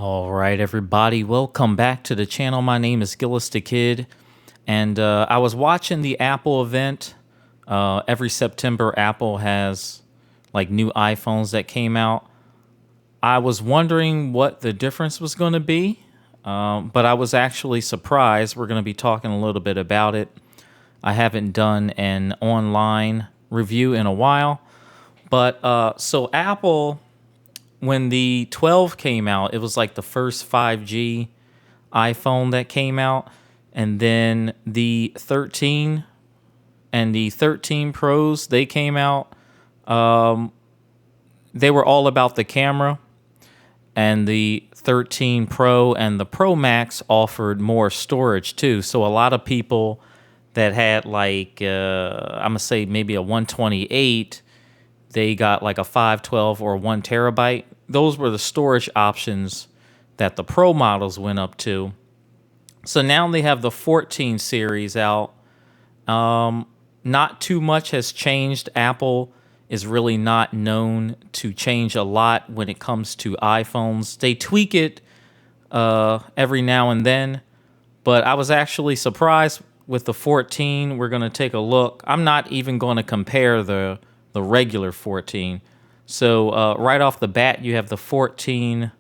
All right, everybody, welcome back to the channel. My name is Gillis the Kid, and I was watching the Apple event. Every September, Apple has like new iPhones that came out. I was wondering what the difference was going to be, but I was actually surprised. We're going to be talking a little bit about it. I haven't done an online review in a while, but so Apple, when the 12 came out, it was like the first 5G iPhone that came out. And then the 13 and the 13 Pros, they came out. They were all about the camera. And the 13 Pro and the Pro Max offered more storage too. So a lot of people that had like, I'm going to say maybe a 128, they got like a 512 or 1 terabyte. Those were the storage options that the Pro models went up to. So now they have the 14 series out. Not too much has changed. Apple is really not known to change a lot when it comes to iPhones. They tweak it every now and then, but I was actually surprised with the 14. We're going to take a look. I'm not even going to compare the regular 14. So right off the bat, you have the 14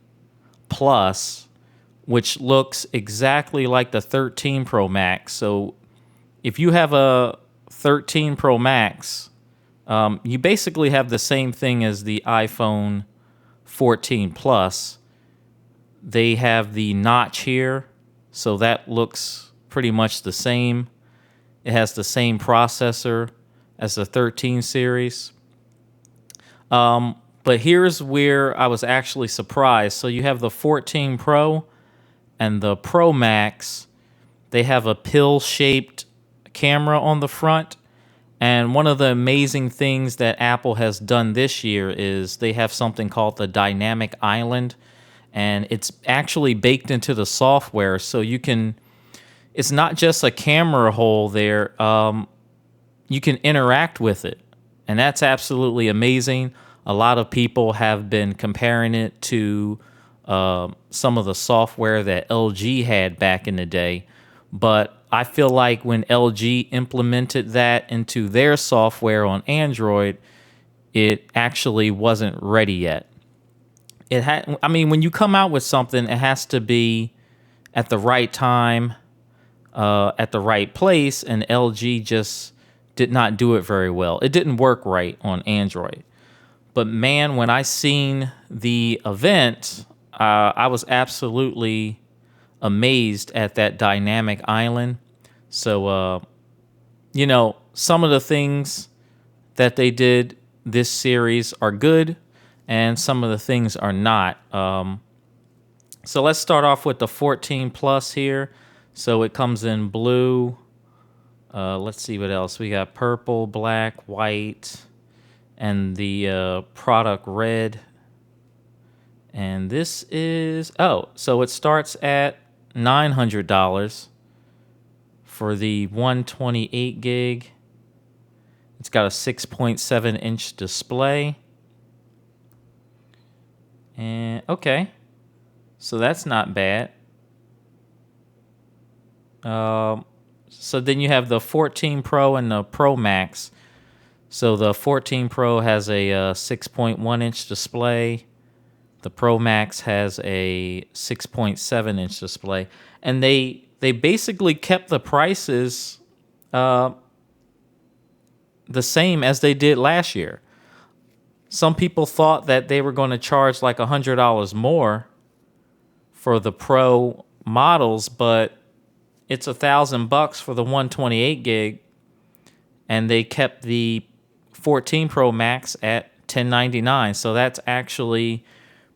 Plus, which looks exactly like the 13 Pro Max. So if you have a 13 Pro Max, you basically have the same thing as the iPhone 14 Plus. They have the notch here, so that looks pretty much the same. It has the same processor as the 13 series. But here's where I was actually surprised. So you have the 14 Pro and the Pro Max. They have a pill-shaped camera on the front. And one of the amazing things that Apple has done this year is they have something called the Dynamic Island. And it's actually baked into the software. So you can, it's not just a camera hole there. You can interact with it. And that's absolutely amazing. A lot of people have been comparing it to some of the software that LG had back in the day. But I feel like when LG implemented that into their software on Android, it actually wasn't ready yet. I mean, when you come out with something, it has to be at the right time, at the right place, and LG just did not do it very well. It didn't work right on Android. But man, when I seen the event, I was absolutely amazed at that dynamic island. So, some of the things that they did this series are good, and some of the things are not. So let's start off with the 14 Plus here. So it comes in blue. Let's see what else. We got purple, black, white, and the product red. And this is, so it starts at $900 for the 128 gig. It's got a 6.7 inch display. And okay, so that's not bad. So then you have the 14 Pro and the Pro Max. So the 14 Pro has a 6.1 inch display. The Pro Max has a 6.7 inch display. And they basically kept the prices the same as they did last year. Some people thought that they were going to charge like $100 more for the Pro models, but it's $1,000 for the 128 gig, and they kept the 14 Pro Max at $1099. So that's actually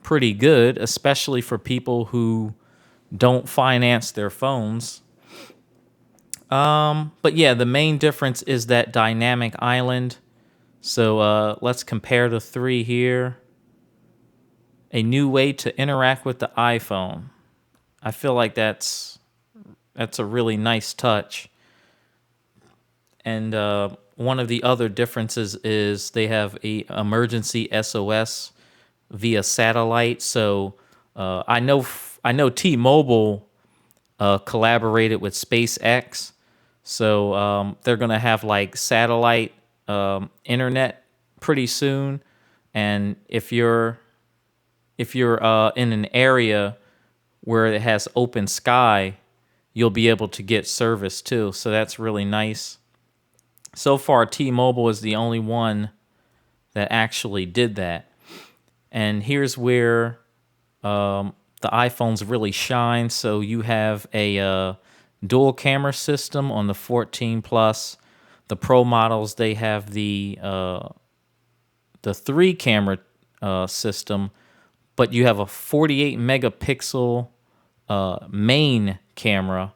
pretty good, especially for people who don't finance their phones. But yeah, the main difference is that dynamic island. So let's compare the three here. A new way to interact with the iPhone. I feel like that's a really nice touch. And one of the other differences is they have a emergency SOS via satellite. So I know T-Mobile collaborated with SpaceX, so they're gonna have like satellite internet pretty soon. And if you're in an area where it has open sky, you'll be able to get service too. So that's really nice. So far, T-Mobile is the only one that actually did that. And here's where the iPhones really shine. So you have a dual camera system on the 14 Plus. The Pro models, they have the 3 camera system, but you have a 48 megapixel main camera,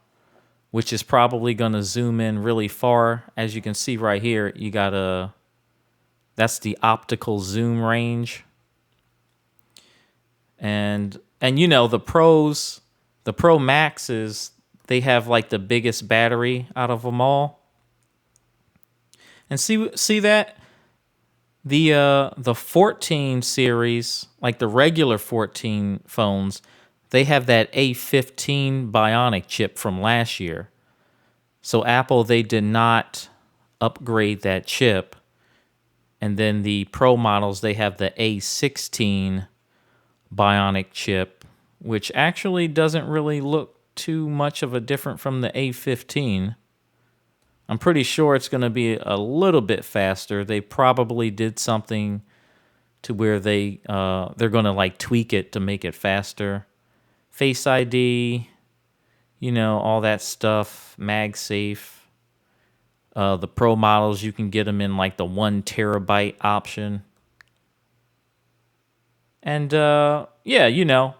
which is probably going to zoom in really far. As you can see right here, you got that's the optical zoom range. And you know, the Pro Maxes, they have like the biggest battery out of them all. And see that the 14 series, like the regular 14 phones, they have that A15 Bionic chip from last year. So Apple, they did not upgrade that chip. And then the Pro models, they have the A16 Bionic chip, which actually doesn't really look too much of a different from the A15. I'm pretty sure it's going to be a little bit faster. They probably did something to where they're going to like tweak it to make it faster. Face ID, you know, all that stuff, MagSafe. The Pro models, you can get them in like the 1 terabyte option. And yeah, you know,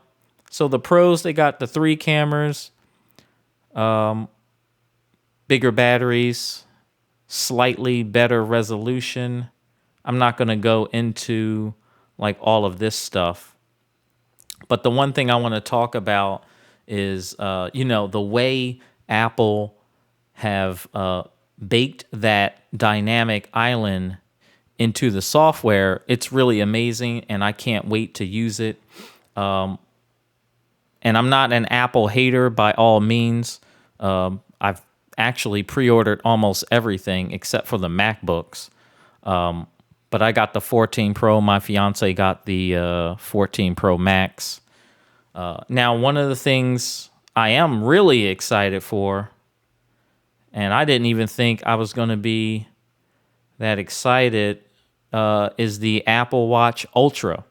so the Pros, they got the 3 cameras, bigger batteries, slightly better resolution. I'm not going to go into like all of this stuff. But the one thing I want to talk about is, you know, the way Apple have baked that dynamic island into the software. It's really amazing, and I can't wait to use it. And I'm not an Apple hater by all means. I've actually pre-ordered almost everything except for the MacBooks. But I got the 14 Pro. My fiance got the 14 Pro Max. Now, one of the things I am really excited for, and I didn't even think I was going to be that excited, is the Apple Watch Ultra.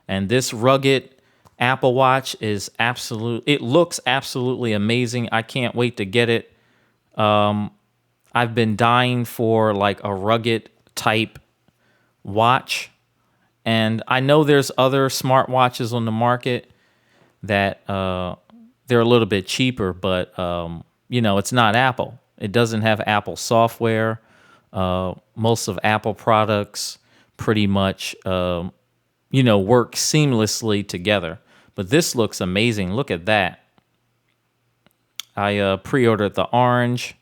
And this rugged Apple Watch is it looks absolutely amazing. I can't wait to get it. I've been dying for like a rugged type watch. And I know there's other smartwatches on the market that they're a little bit cheaper, but you know, it's not Apple. It doesn't have Apple software. Most of Apple products pretty much you know, work seamlessly together. But this looks amazing. Look at that. I pre-ordered the orange.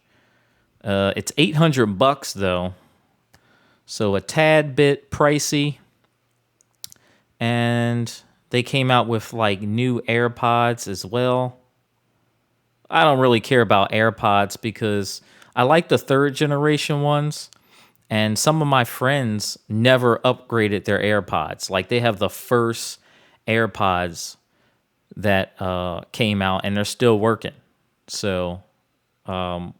It's $800 though, so a tad bit pricey. And they came out with like new AirPods as well. I don't really care about AirPods because I like the 3rd generation ones. And some of my friends never upgraded their AirPods. Like they have the first AirPods that came out, and they're still working. So I'm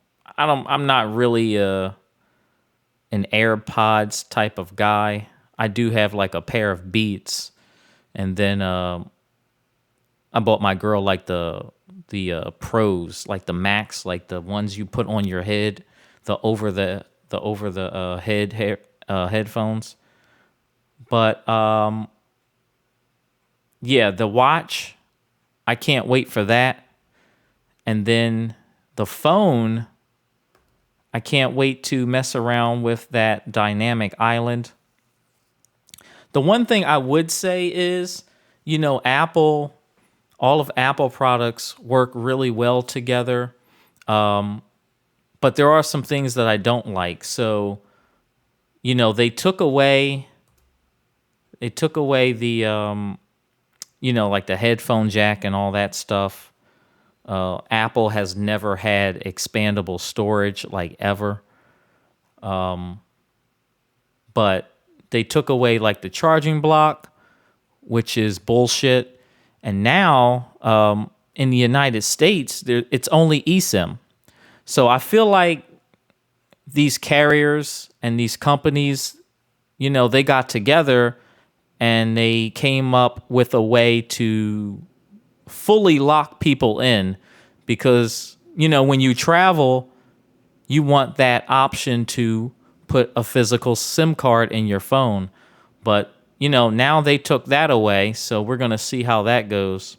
not really an AirPods type of guy. I do have like a pair of Beats, and then I bought my girl like the Pros, like the Max, like the ones you put on your head, the over the headphones. But yeah, the watch, I can't wait for that. And then the phone, I can't wait to mess around with that dynamic island. The one thing I would say is, you know, all of Apple products work really well together. But there are some things that I don't like. So, you know, they took away the, like the headphone jack and all that stuff. Apple has never had expandable storage, like, ever. But they took away, like, the charging block, which is bullshit. And now, in the United States, it's only eSIM. So I feel like these carriers and these companies, they got together and they came up with a way to fully lock people in, because, when you travel, you want that option to put a physical SIM card in your phone. But, now they took that away, so we're going to see how that goes.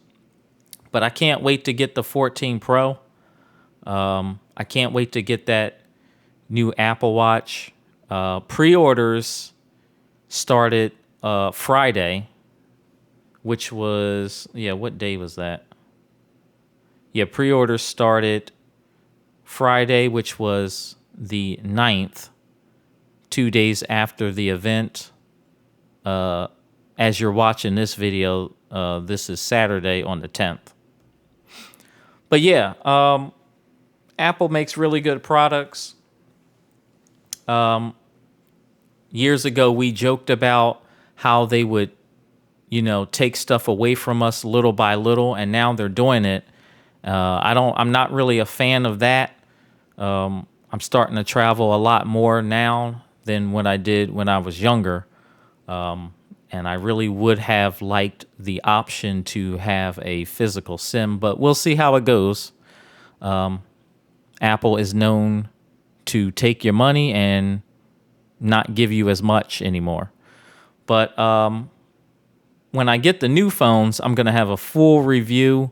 But I can't wait to get the 14 Pro. I can't wait to get that new Apple Watch. Pre-orders started Friday, which was, what day was that? Yeah, pre-orders started Friday, which was the 9th, 2 days after the event. As you're watching this video, this is Saturday on the 10th. But yeah, Apple makes really good products. Years ago, we joked about how they would, take stuff away from us little by little, and now they're doing it. I'm not really a fan of that. I'm starting to travel a lot more now than what I did when I was younger. And I really would have liked the option to have a physical SIM, but we'll see how it goes. Apple is known to take your money and not give you as much anymore. But when I get the new phones, I'm going to have a full review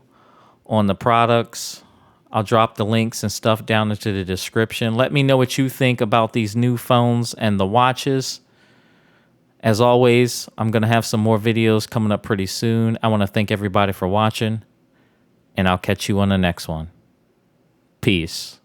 on the products. I'll drop the links and stuff down into the description. Let me know what you think about these new phones and the watches. As always, I'm going to have some more videos coming up pretty soon. I want to thank everybody for watching, and I'll catch you on the next one. Peace.